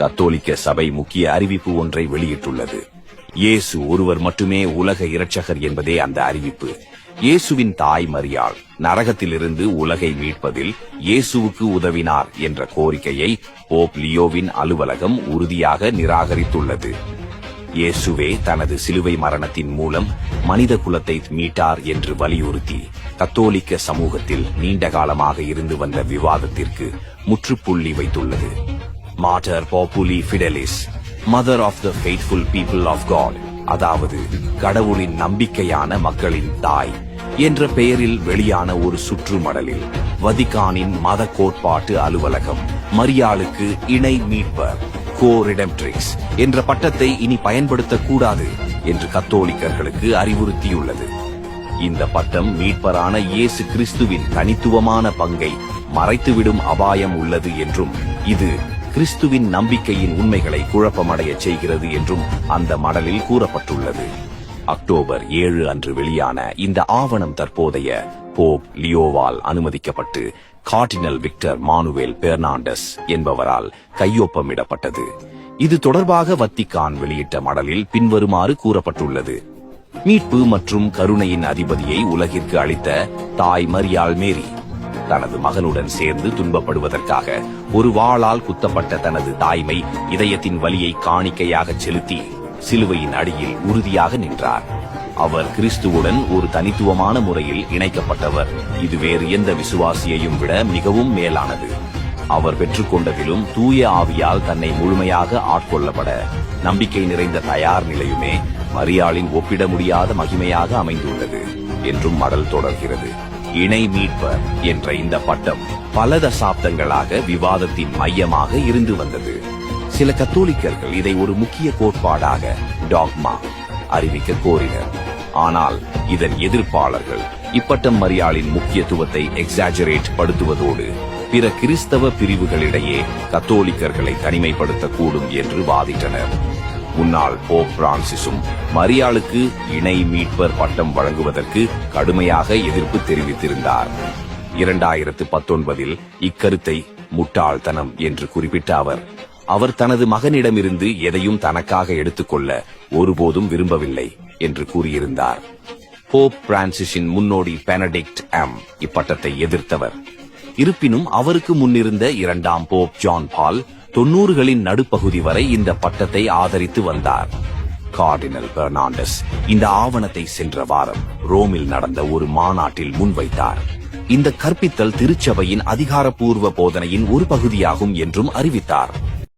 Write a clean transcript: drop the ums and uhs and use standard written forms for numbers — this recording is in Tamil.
கத்தோலிக்க சபை முக்கிய அறிவிப்பு ஒன்றை வெளியிட்டுள்ளது. இயேசு ஒருவர் மட்டுமே உலக இரட்சகர் என்பதே அந்த அறிவிப்பு. இயேசுவின் தாய் மரியாள் நரகத்திலிருந்து உலகை மீட்பதில் இயேசுவுக்கு உதவினார் என்ற கோரிக்கையை போப் லியோவின் அலுவலகம் உறுதியாக நிராகரித்துள்ளது. இயேசுவே தனது சிலுவை மரணத்தின் மூலம் மனித குலத்தை மீட்டார் என்று வலியுறுத்தி கத்தோலிக்க சமூகத்தில் நீண்ட காலமாக இருந்து வந்த விவாதத்திற்கு முற்றுப்புள்ளி வைத்துள்ளது. Mater Populi Fidelis, mother of the faithful people of God, அதாவது கடவுளின் நம்பிக்கையான மக்களின் தாய் என்ற பெயரில் வெளியான ஒரு சுற்றுமடலில் வத்திக்கானின் மத கோட்பாட்டு அலுவலகம் மரியாளுக்கு இணை மீட்பர் கோ-ரிடெம்ட்ரிக்ஸ் என்ற பட்டத்தை இனி பயன்படுத்தக்கூடாது என்று கத்தோலிக்கர்களுக்கு அறிவுறுத்தியுள்ளது. இந்த பட்டம் மீட்பரான இயேசு கிறிஸ்துவின் தனித்துவமான பங்கை மறைத்துவிடும் அபாயம் உள்ளது என்றும் இது கிறிஸ்துவின் நம்பிக்கையின் உண்மைகளை குழப்பமடைய செய்கிறது என்றும் அந்த மடலில் கூறப்பட்டுள்ளது. அக்டோபர் 7 அன்று வெளியான இந்த ஆவணம் தற்போதைய போப் லியோவால் அனுமதிக்கப்பட்டு கார்டினல் விக்டர் மானுவேல் பெர்னாண்டஸ் என்பவரால் கையொப்பமிடப்பட்டது. இது தொடர்பாக வத்திக்கான் வெளியிட்ட மடலில் பின்வருமாறு கூறப்பட்டுள்ளது. மீட்பு மற்றும் கருணையின் அதிபதியை உலகிற்கு அளித்த தாய் மரியாள் மேரி தனது மகனுடன் சேர்ந்து துன்பப்படுவதற்காக ஒரு வாளால் குத்தப்பட்ட தனது தாய்மை இதயத்தின் வலியை காணிக்கையாக செலுத்தி சிலுவையின் அடியில் உறுதியாக நின்றார். அவர் கிறிஸ்துவுடன் ஒரு தனித்துவமான முறையில் இணைக்கப்பட்டவர். இது வேறு எந்த விசுவாசியையும் விட மிகவும் மேலானது. அவர் பெற்றுக்கொண்டதிலும் தூய ஆவியால் தன்னை முழுமையாக ஆட்கொள்ளப்பட நம்பிக்கை நிறைந்த தயார் நிலையுமே மரியாளின் ஒப்பிட முடியாத மகிமையாக அமைந்துள்ளது என்றும் மடல் தொடர்கிறது. இணை மீட்பர் என்ற இந்த பட்டம் பல தசாப்தங்களாக விவாதத்தின் மையமாக இருந்து வந்தது. சில கத்தோலிக்கர்கள் இதை ஒரு முக்கிய கோட்பாடாக டாக்மா அறிவிக்க கோரினர். ஆனால் இதன் எதிர்ப்பாளர்கள் இப்பட்டம் மரியாளின் முக்கியத்துவத்தை எக்ஸாஜரேட் படுத்துவதோடு பிற கிறிஸ்தவ பிரிவுகளிடையே கத்தோலிக்கர்களை தனிமைப்படுத்தக்கூடும் என்று வாதிட்டனர். முன்னாள் போப் பிரான்சிசும் மரியாளுக்கு இணை மீட்பர் பட்டம் வழங்குவதற்கு கடுமையாக எதிர்ப்பு தெரிவித்திருந்தார். 2019 இக்கருத்தை முட்டாள்தனம் என்று குறிப்பிட்ட அவர் தனது மகனிடமிருந்து எதையும் தனக்காக எடுத்துக்கொள்ள ஒருபோதும் விரும்பவில்லை என்று கூறியிருந்தார். போப் பிரான்சிஸின் முன்னோடி பெனடிக்ட் இப்பட்டத்தை எதிர்த்தவர். இருப்பினும் அவருக்கு முன்னிருந்த 2ஆம் போப் ஜான் பால் 90களின் நடுப்பகுதி வரை இந்த பட்டத்தை ஆதரித்து வந்தார். கார்டினல் பெர்னாண்டஸ் இந்த ஆவணத்தை சென்ற வாரம் ரோமில் நடந்த ஒரு மாநாட்டில் முன்வைத்தார். இந்த கற்பித்தல் திருச்சபையின் அதிகாரப்பூர்வ போதனையின் ஒரு பகுதியாகும் என்றும் அறிவித்தார்.